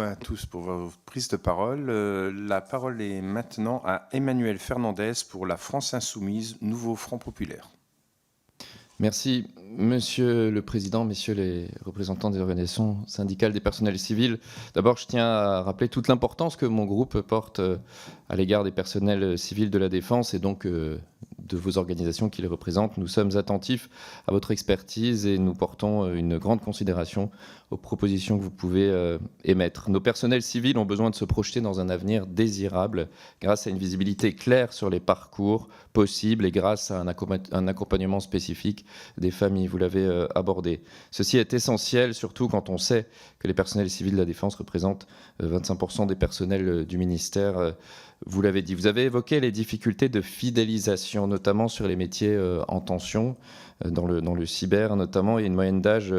À tous pour votre prise de parole. La parole est maintenant à Emmanuel Fernandez pour la France Insoumise, Nouveau Front Populaire. Merci, Monsieur le Président, Messieurs les représentants des organisations syndicales des personnels civils. D'abord, je tiens à rappeler toute l'importance que mon groupe porte à l'égard des personnels civils de la Défense et donc de vos organisations qui les représentent. Nous sommes attentifs à votre expertise et nous portons une grande considération aux propositions que vous pouvez émettre. Nos personnels civils ont besoin de se projeter dans un avenir désirable grâce à une visibilité claire sur les parcours possibles et grâce à un accompagnement spécifique des familles. Vous l'avez abordé. Ceci est essentiel, surtout quand on sait que les personnels civils de la Défense représentent 25% des personnels du ministère. Vous l'avez dit. Vous avez évoqué les difficultés de fidélisation, notamment sur les métiers en tension, dans le cyber notamment. Il y a une moyenne d'âge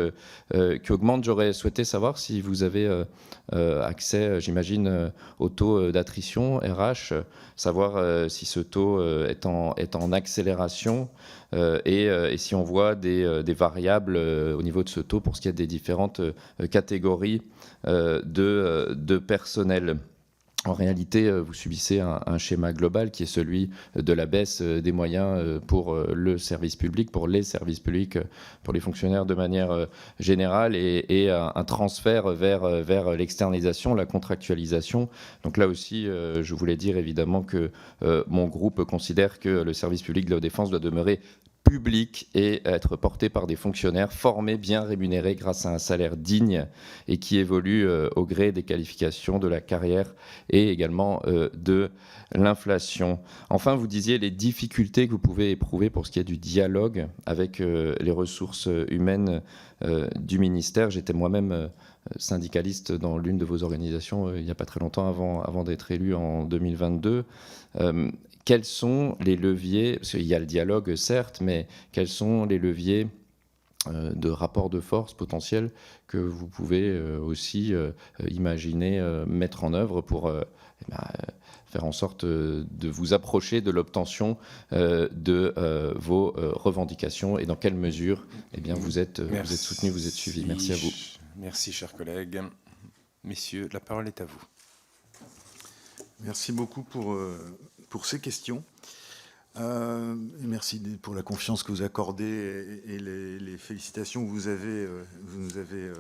qui augmente. J'aurais souhaité savoir si vous avez accès, j'imagine, au taux d'attrition RH, savoir si ce taux est en accélération et si on voit des variables au niveau de ce taux pour ce qui est des différentes catégories de personnel. En réalité, vous subissez un schéma global qui est celui de la baisse des moyens pour le service public, pour les services publics, pour les fonctionnaires de manière générale, et un transfert vers l'externalisation, la contractualisation. Donc là aussi, je voulais dire évidemment que mon groupe considère que le service public de la défense doit demeurer public et être porté par des fonctionnaires formés, bien rémunérés grâce à un salaire digne et qui évoluent au gré des qualifications, de la carrière et également de l'inflation. Enfin, vous disiez les difficultés que vous pouvez éprouver pour ce qui est du dialogue avec les ressources humaines du ministère. J'étais moi-même syndicaliste dans l'une de vos organisations il n'y a pas très longtemps avant d'être élu en 2022. Quels sont les leviers, parce qu'il y a le dialogue certes, mais quels sont les leviers de rapport de force potentiel que vous pouvez aussi imaginer mettre en œuvre pour faire en sorte de vous approcher de l'obtention de vos revendications et dans quelle mesure vous êtes soutenu, vous êtes suivi. Merci à vous. Merci, chers collègues. Messieurs, la parole est à vous. Merci beaucoup pour ces questions. Merci pour la confiance que vous accordez et les félicitations que vous nous avez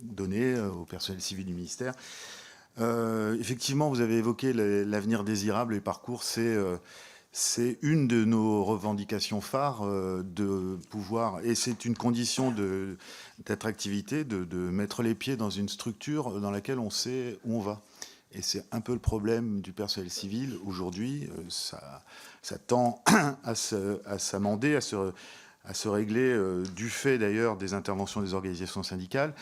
données au personnel civil du ministère. Effectivement, vous avez évoqué l'avenir désirable et le parcours. C'est une de nos revendications phares de pouvoir, et c'est une condition d'attractivité, de mettre les pieds dans une structure dans laquelle on sait où on va. Et c'est un peu le problème du personnel civil aujourd'hui. Ça tend à s'amender, à se régler du fait d'ailleurs des interventions des organisations syndicales.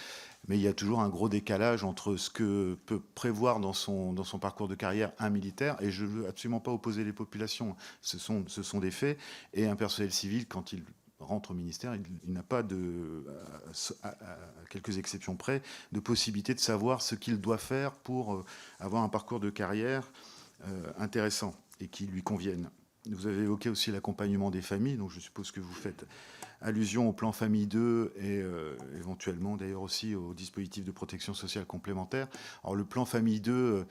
Mais il y a toujours un gros décalage entre ce que peut prévoir dans son parcours de carrière un militaire, et je ne veux absolument pas opposer les populations, ce sont des faits, et un personnel civil, quand il rentre au ministère, il n'a pas, à quelques exceptions près, de possibilité de savoir ce qu'il doit faire pour avoir un parcours de carrière intéressant et qui lui convienne. Vous avez évoqué aussi l'accompagnement des familles, donc je suppose que vous faites allusion au plan Famille 2 et éventuellement d'ailleurs aussi au dispositif de protection sociale complémentaire. Alors le plan Famille 2,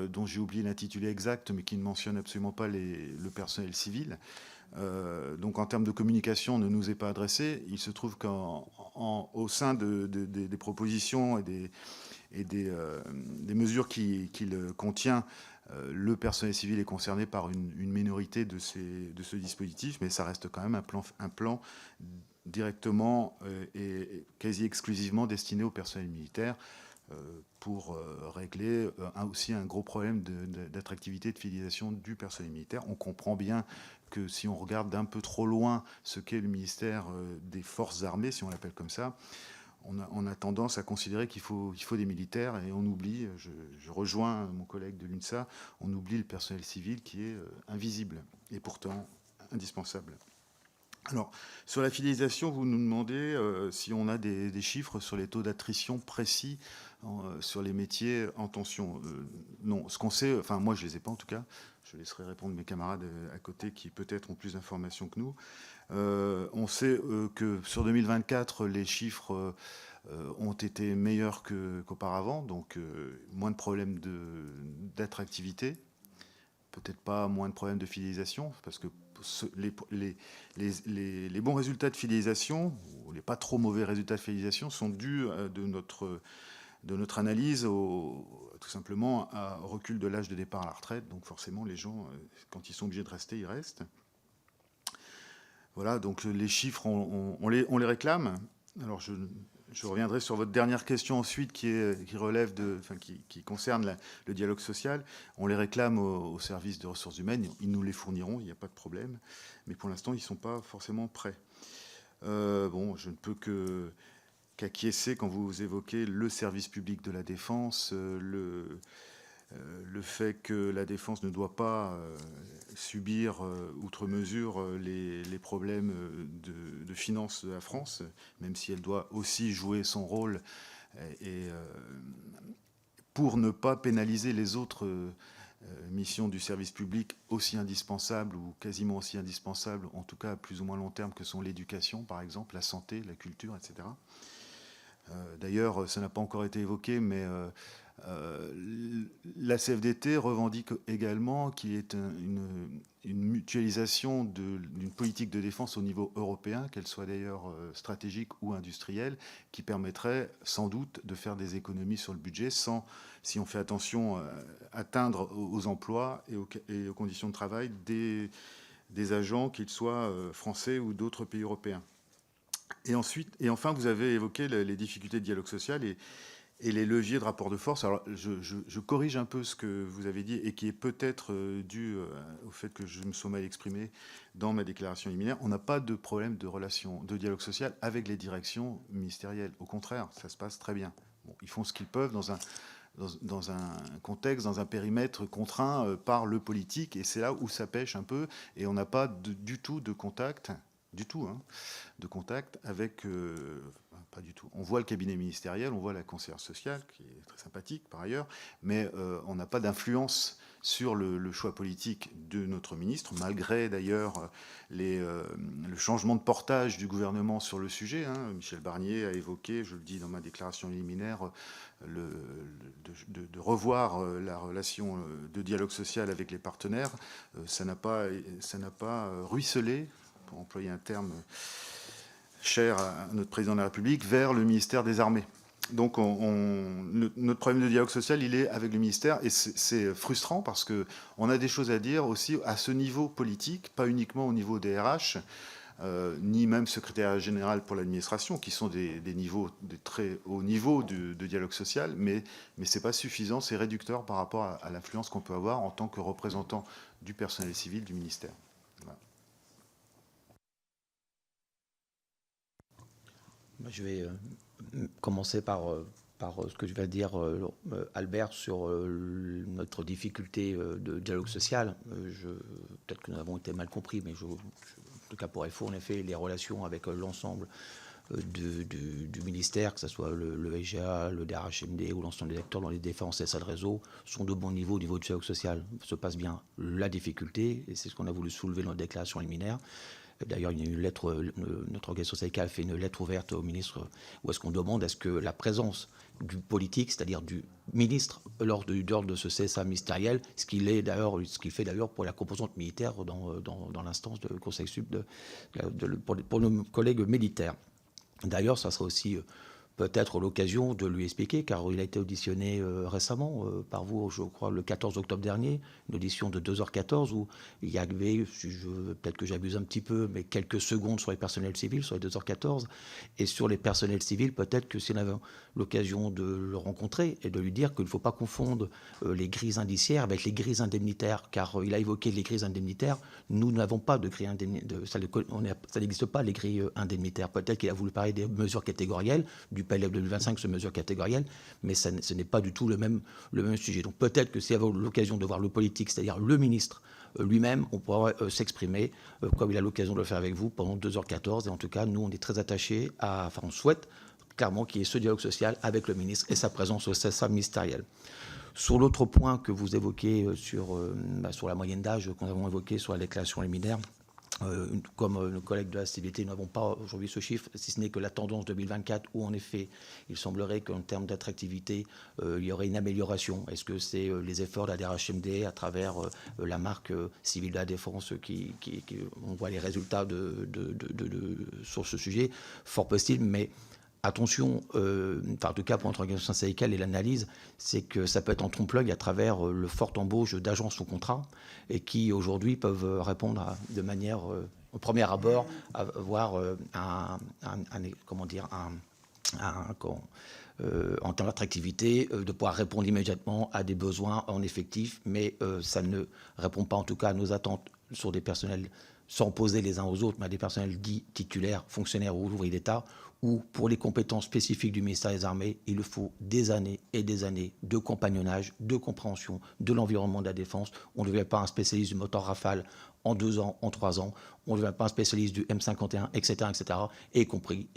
dont j'ai oublié l'intitulé exact, mais qui ne mentionne absolument pas le personnel civil, donc en termes de communication ne nous est pas adressé. Il se trouve qu'au sein des propositions et des mesures qu'il contient, le personnel civil est concerné par une minorité de ce dispositif, mais ça reste quand même un plan directement et quasi exclusivement destiné au personnel militaire pour régler aussi un gros problème d'attractivité et de fidélisation du personnel militaire. On comprend bien que si on regarde d'un peu trop loin ce qu'est le ministère des Forces armées, si on l'appelle comme ça, on a tendance à considérer qu'il faut des militaires et on oublie, je rejoins mon collègue de l'UNSA, on oublie le personnel civil qui est invisible et pourtant indispensable. Alors, sur la fidélisation, vous nous demandez si on a des chiffres sur les taux d'attrition précis sur les métiers en tension. Non, ce qu'on sait, enfin moi je ne les ai pas en tout cas, je laisserai répondre mes camarades à côté qui peut-être ont plus d'informations que nous. On sait que sur 2024, les chiffres ont été meilleurs qu'auparavant, donc moins de problèmes d'attractivité, peut-être pas moins de problèmes de fidélisation, parce que les bons résultats de fidélisation, ou les pas trop mauvais résultats de fidélisation, sont dus de notre analyse tout simplement au recul de l'âge de départ à la retraite. Donc forcément, les gens, quand ils sont obligés de rester, ils restent. Voilà, donc les chiffres, on les réclame. Alors je reviendrai sur votre dernière question ensuite, qui concerne le dialogue social. On les réclame au service de ressources humaines. Ils nous les fourniront, il n'y a pas de problème. Mais pour l'instant, ils ne sont pas forcément prêts. Bon, je ne peux qu'acquiescer quand vous évoquez le service public de la défense, le fait que la défense ne doit pas subir outre mesure les problèmes de finances de la France, même si elle doit aussi jouer son rôle pour ne pas pénaliser les autres missions du service public aussi indispensables ou quasiment aussi indispensables, en tout cas à plus ou moins long terme, que sont l'éducation, par exemple, la santé, la culture, etc. D'ailleurs, ça n'a pas encore été évoqué, mais la CFDT revendique également qu'il y ait une mutualisation d'une politique de défense au niveau européen, qu'elle soit d'ailleurs stratégique ou industrielle, qui permettrait sans doute de faire des économies sur le budget sans, si on fait attention, atteindre aux emplois et aux conditions de travail des agents, qu'ils soient français ou d'autres pays européens. Et enfin, vous avez évoqué les difficultés de dialogue social et les leviers de rapport de force. Alors, je corrige un peu ce que vous avez dit et qui est peut-être dû au fait que je me sois mal exprimé dans ma déclaration liminaire. On n'a pas de problème de relation, de dialogue social avec les directions ministérielles. Au contraire, ça se passe très bien. Bon, ils font ce qu'ils peuvent dans un contexte, dans un périmètre contraint par le politique, et c'est là où ça pêche un peu, et on n'a pas du tout de contact. De contact avec... pas du tout. On voit le cabinet ministériel, on voit la conseillère sociale, qui est très sympathique par ailleurs, mais on n'a pas d'influence sur le choix politique de notre ministre, malgré d'ailleurs le changement de portage du gouvernement sur le sujet. Michel Barnier a évoqué, je le dis dans ma déclaration liminaire, de revoir la relation de dialogue social avec les partenaires. Ça n'a pas ruisselé, pour employer un terme cher à notre président de la République, vers le ministère des Armées. Donc notre problème de dialogue social, il est avec le ministère, et c'est frustrant parce qu'on a des choses à dire aussi à ce niveau politique, pas uniquement au niveau des RH, ni même secrétaire général pour l'administration, qui sont des très hauts niveaux de dialogue social, mais ce n'est pas suffisant, c'est réducteur par rapport à l'influence qu'on peut avoir en tant que représentant du personnel civil du ministère. Voilà. Je vais commencer par ce que je vais dire, Albert, sur notre difficulté de dialogue social. Peut-être que nous avons été mal compris, mais en tout cas pour FO, en effet, les relations avec l'ensemble du ministère, que ce soit le SGA, le DRHMD ou l'ensemble des acteurs dans les défenses et ça de réseau, sont de bon niveau au niveau du dialogue social. Se passe bien. La difficulté, et c'est ce qu'on a voulu soulever dans la déclaration liminaire, d'ailleurs, il y a eu une lettre, notre organisation syndicale a fait une lettre ouverte au ministre où est-ce qu'on demande à ce que la présence du politique, c'est-à-dire du ministre, lors de ce CSA ministériel, ce qu'il fait d'ailleurs pour la composante militaire dans l'instance de Conseil Sup pour nos collègues militaires. D'ailleurs, ça sera aussi peut-être l'occasion de lui expliquer, car il a été auditionné récemment par vous, je crois, le 14 octobre dernier, une audition de 2h14, où il y avait, peut-être que j'abuse un petit peu, mais quelques secondes sur les personnels civils, sur les 2h14, et sur les personnels civils, peut-être que si on avait l'occasion de le rencontrer et de lui dire qu'il ne faut pas confondre les grilles indiciaires avec les grilles indemnitaires, car il a évoqué les grilles indemnitaires, nous n'avons pas de grilles indemnitaires, ça n'existe pas les grilles indemnitaires. Peut-être qu'il a voulu parler des mesures catégorielles, du PLF 2025 sur mesures catégorielles, mais ce n'est pas du tout le même sujet. Donc peut-être que si vous avez l'occasion de voir le politique, c'est-à-dire le ministre lui-même, on pourra s'exprimer, comme il a l'occasion de le faire avec vous, pendant 2h14. Et en tout cas, nous, on est très attachés on souhaite clairement qu'il y ait ce dialogue social avec le ministre et sa présence au CSA ministériel. Sur l'autre point que vous évoquez sur la moyenne d'âge qu'on avons évoqué sur la déclaration liminaire, Comme nos collègues de la CVT, nous n'avons pas aujourd'hui ce chiffre, si ce n'est que la tendance 2024, où en effet, il semblerait qu'en termes d'attractivité, il y aurait une amélioration. Est-ce que c'est les efforts de la DRHMD à travers la marque civile de la défense on voit les résultats sur ce sujet? Fort possible, mais attention, en tout cas pour notre organisation syndicale et l'analyse, c'est que ça peut être en trompe-l'œil à travers le fort embauche d'agents sous contrat et qui aujourd'hui peuvent répondre de manière, au premier abord, à avoir en termes d'attractivité, de pouvoir répondre immédiatement à des besoins en effectif, mais ça ne répond pas en tout cas à nos attentes sur des personnels sans opposer les uns aux autres, mais à des personnels dits titulaires, fonctionnaires ou ouvriers d'État, où pour les compétences spécifiques du ministère des Armées, il faut des années et des années de compagnonnage, de compréhension de l'environnement de la défense. On ne devient pas un spécialiste du moteur Rafale en 2 ans, en 3 ans. On ne devient pas un spécialiste du M51, etc., etc. Et y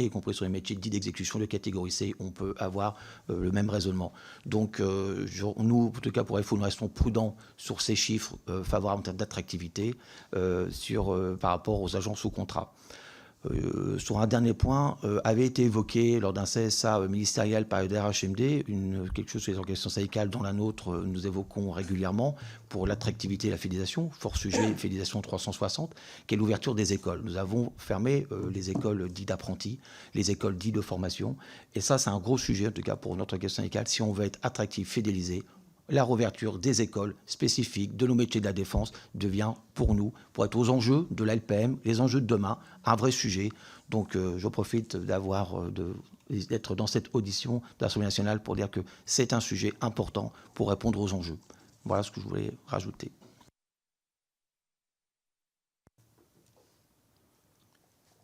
compris sur les métiers dits d'exécution de catégorie C, on peut avoir le même raisonnement. Donc, nous, en tout cas, pour FO, nous restons prudents sur ces chiffres favorables en termes d'attractivité par rapport aux agents sous contrat. Sur un dernier point, avait été évoqué lors d'un CSA ministériel par le DRHMD, quelque chose sur les organisations syndicales, dont la nôtre, nous évoquons régulièrement, pour l'attractivité et la fidélisation, fort sujet, fidélisation 360, qui est l'ouverture des écoles. Nous avons fermé les écoles dites d'apprentis, les écoles dites de formation, et ça, c'est un gros sujet, en tout cas pour notre organisation syndicale, si on veut être attractif, fidélisé. La réouverture des écoles spécifiques de nos métiers de la défense devient pour nous, pour être aux enjeux de la LPM, les enjeux de demain, un vrai sujet. Donc je profite d'être dans cette audition de l'Assemblée nationale pour dire que c'est un sujet important pour répondre aux enjeux. Voilà ce que je voulais rajouter.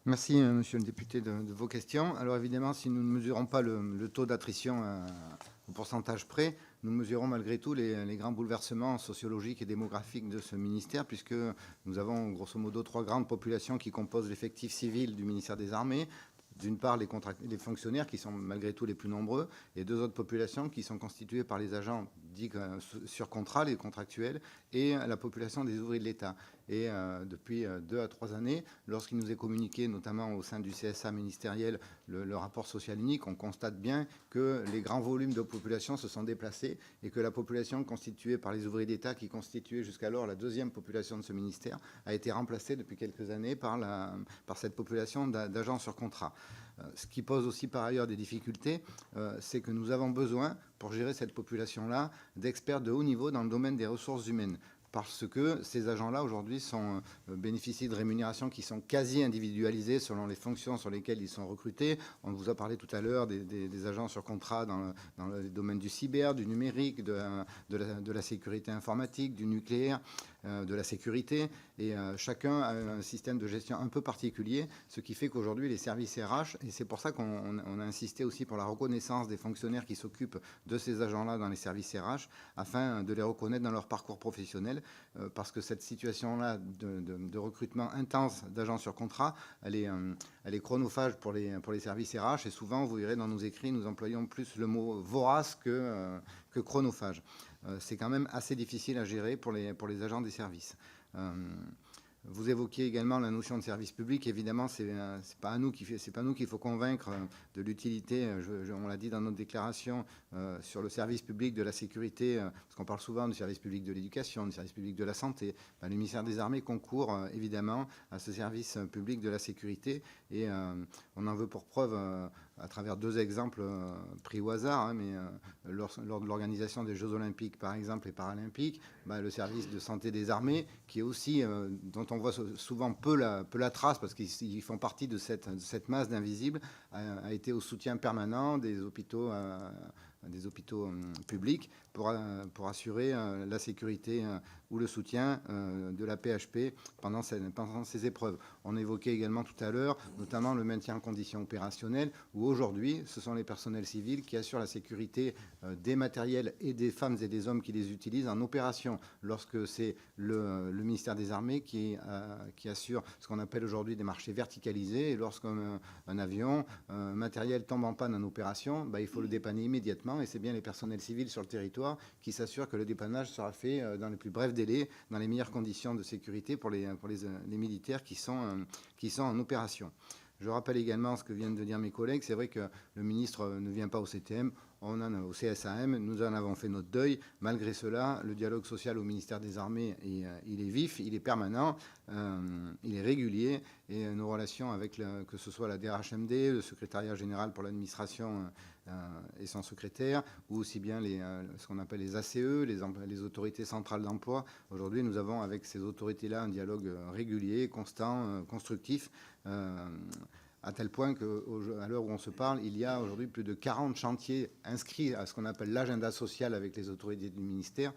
Merci, monsieur le député, de vos questions. Alors évidemment, si nous ne mesurons pas le taux d'attrition au pourcentage près, nous mesurons malgré tout les grands bouleversements sociologiques et démographiques de ce ministère, puisque nous avons grosso modo 3 grandes populations qui composent l'effectif civil du ministère des Armées. D'une part, les fonctionnaires qui sont malgré tout les plus nombreux, et 2 autres populations qui sont constituées par les agents dits sur contrat, les contractuels, et la population des ouvriers de l'État. Et depuis 2 à 3 années, lorsqu'il nous est communiqué, notamment au sein du CSA ministériel, le rapport social unique, on constate bien que les grands volumes de population se sont déplacés et que la population constituée par les ouvriers d'État, qui constituait jusqu'alors la 2e population de ce ministère, a été remplacée depuis quelques années par cette population d'agents sur contrat. Ce qui pose aussi par ailleurs des difficultés, c'est que nous avons besoin, pour gérer cette population-là, d'experts de haut niveau dans le domaine des ressources humaines. Parce que ces agents-là, aujourd'hui, bénéficient de rémunérations qui sont quasi individualisées selon les fonctions sur lesquelles ils sont recrutés. On vous a parlé tout à l'heure des agents sur contrat dans le domaine du cyber, du numérique, de la sécurité informatique, du nucléaire, de la sécurité. Et chacun a un système de gestion un peu particulier, ce qui fait qu'aujourd'hui, les services RH, et c'est pour ça qu'on a insisté aussi pour la reconnaissance des fonctionnaires qui s'occupent de ces agents-là dans les services RH, afin de les reconnaître dans leur parcours professionnel, parce que cette situation-là de recrutement intense d'agents sur contrat, elle est chronophage pour les services RH, et souvent, vous verrez dans nos écrits, nous employons plus le mot vorace que chronophage. C'est quand même assez difficile à gérer pour les agents des services. Vous évoquiez également la notion de service public. Évidemment, c'est pas nous qu'il faut convaincre de l'utilité. On l'a dit dans notre déclaration sur le service public de la sécurité, parce qu'on parle souvent du service public de l'éducation, du service public de la santé. Le ministère des Armées concourt évidemment à ce service public de la sécurité, et on en veut pour preuve à travers 2 exemples pris au hasard, mais lors de l'organisation des Jeux Olympiques, par exemple, et Paralympiques, le service de santé des armées, qui est aussi, dont on voit souvent peu la trace, parce qu'ils font partie de cette masse d'invisibles, a été au soutien permanent des hôpitaux publics pour assurer la sécurité ou le soutien de la PHP pendant ces épreuves. On évoquait également tout à l'heure, notamment le maintien en conditions opérationnelles, où aujourd'hui, ce sont les personnels civils qui assurent la sécurité des matériels et des femmes et des hommes qui les utilisent en opération, lorsque c'est le ministère des Armées qui assure ce qu'on appelle aujourd'hui des marchés verticalisés, et lorsqu'un avion, un matériel tombe en panne en opération, il faut le dépanner immédiatement déplacement et c'est bien les personnels civils sur le territoire qui s'assurent que le dépannage sera fait dans les plus brefs délais, dans les meilleures conditions de sécurité pour les militaires qui sont en opération. Je rappelle également ce que viennent de dire mes collègues. C'est vrai que le ministre ne vient pas au CTM, au CSAM. Nous en avons fait notre deuil. Malgré cela, le dialogue social au ministère des Armées, il est vif, il est permanent, il est régulier. Et nos relations avec, que ce soit la DRHMD, le secrétariat général pour l'administration et son secrétaire, ou aussi bien ce qu'on appelle les ACE, les autorités centrales d'emploi. Aujourd'hui, nous avons avec ces autorités-là un dialogue régulier, constant, constructif, à tel point qu'à l'heure où on se parle, il y a aujourd'hui plus de 40 chantiers inscrits à ce qu'on appelle l'agenda social avec les autorités du ministère.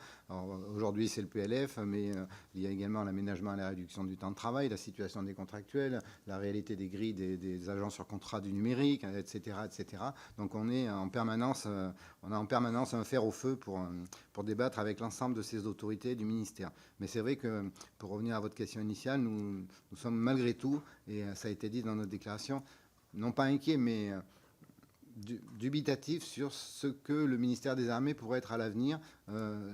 Aujourd'hui, c'est le PLF, mais il y a également l'aménagement et la réduction du temps de travail, la situation des contractuels, la réalité des grilles des agents sur contrat du numérique, etc., etc. Donc on est en permanence, on a en permanence un fer au feu pour débattre avec l'ensemble de ces autorités du ministère. Mais c'est vrai que, pour revenir à votre question initiale, nous sommes malgré tout, et ça a été dit dans notre déclaration, non pas inquiets, mais dubitatifs sur ce que le ministère des Armées pourrait être à l'avenir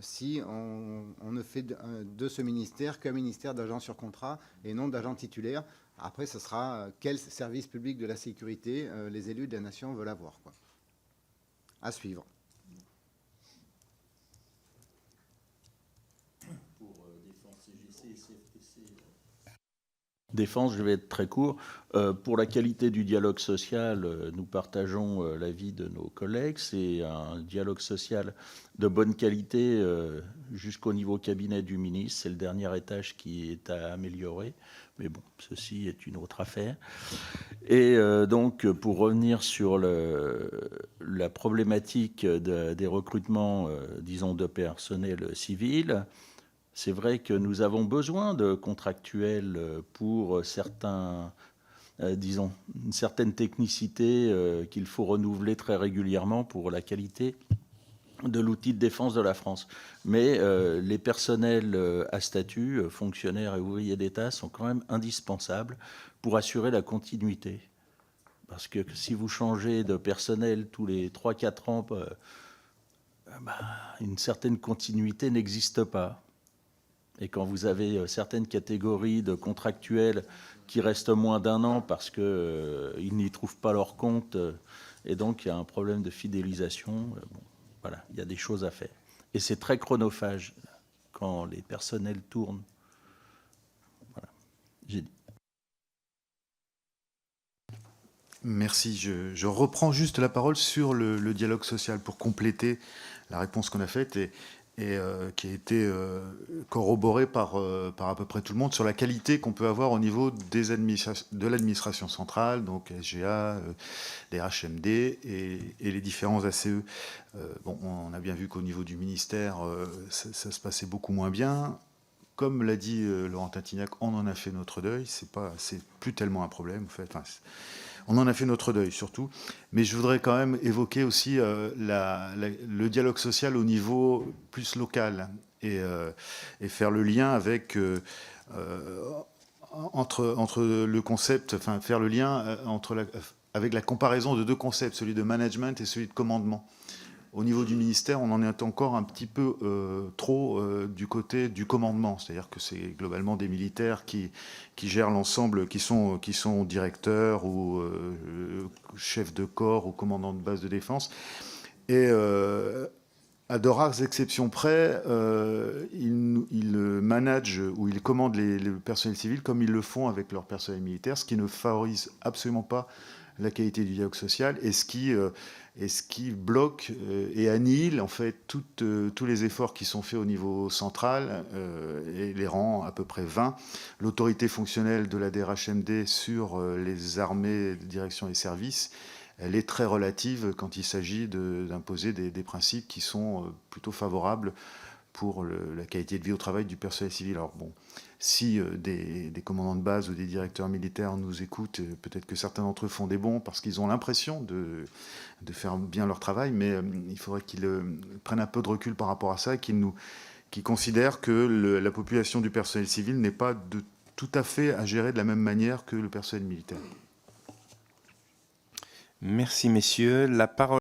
si on ne fait de ce ministère qu'un ministère d'agents sur contrat et non d'agents titulaires. Après, ce sera quel service public de la sécurité les élus de la nation veulent avoir, quoi. À suivre. Défense, je vais être très court. Pour la qualité du dialogue social, nous partageons l'avis de nos collègues. C'est un dialogue social de bonne qualité jusqu'au niveau cabinet du ministre. C'est le dernier étage qui est à améliorer. Mais bon, ceci est une autre affaire. Et donc, pour revenir sur la problématique des recrutements, disons, de personnel civil, c'est vrai que nous avons besoin de contractuels pour certains, disons, une certaine technicité qu'il faut renouveler très régulièrement pour la qualité de l'outil de défense de la France. Mais les personnels à statut, fonctionnaires et ouvriers d'État, sont quand même indispensables pour assurer la continuité. Parce que si vous changez de personnel tous les 3-4 ans, une certaine continuité n'existe pas. Et quand vous avez certaines catégories de contractuels qui restent moins d'un an parce qu'ils n'y trouvent pas leur compte, et donc il y a un problème de fidélisation, bon, voilà, il y a des choses à faire. Et c'est très chronophage quand les personnels tournent. Voilà, j'ai dit. Merci. Je reprends juste la parole sur le dialogue social pour compléter la réponse qu'on a faite et qui a été corroborée par à peu près tout le monde sur la qualité qu'on peut avoir au niveau de l'administration centrale, donc SGA, DRHMD et les différents ACE. Bon, on a bien vu qu'au niveau du ministère, ça se passait beaucoup moins bien. Comme l'a dit Laurent Tintignac, on en a fait notre deuil. C'est plus tellement un problème, en fait. Enfin, on en a fait notre deuil, surtout. Mais je voudrais quand même évoquer aussi le dialogue social au niveau plus local et faire le lien avec entre le concept, enfin faire le lien avec la comparaison de deux concepts, celui de management et celui de commandement. Au niveau du ministère, on en est encore un petit peu trop du côté du commandement, c'est-à-dire que c'est globalement des militaires qui gèrent l'ensemble, qui sont directeurs ou chefs de corps ou commandants de base de défense. Et à de rares exceptions près, ils managent ou ils commandent les personnels civils comme ils le font avec leur personnel militaire, ce qui ne favorise absolument pas la qualité du dialogue social et ce qui bloque et annihile en fait tous les efforts qui sont faits au niveau central et les rend à peu près vains. L'autorité fonctionnelle de la DRHMD sur les armées, direction et services, elle est très relative quand il s'agit d'imposer des principes qui sont plutôt favorables pour la qualité de vie au travail du personnel civil. Alors bon, si des commandants de base ou des directeurs militaires nous écoutent, peut-être que certains d'entre eux font des bons parce qu'ils ont l'impression de faire bien leur travail, mais il faudrait qu'ils prennent un peu de recul par rapport à ça et qu'ils considèrent que la population du personnel civil n'est pas tout à fait à gérer de la même manière que le personnel militaire. Merci, messieurs. La parole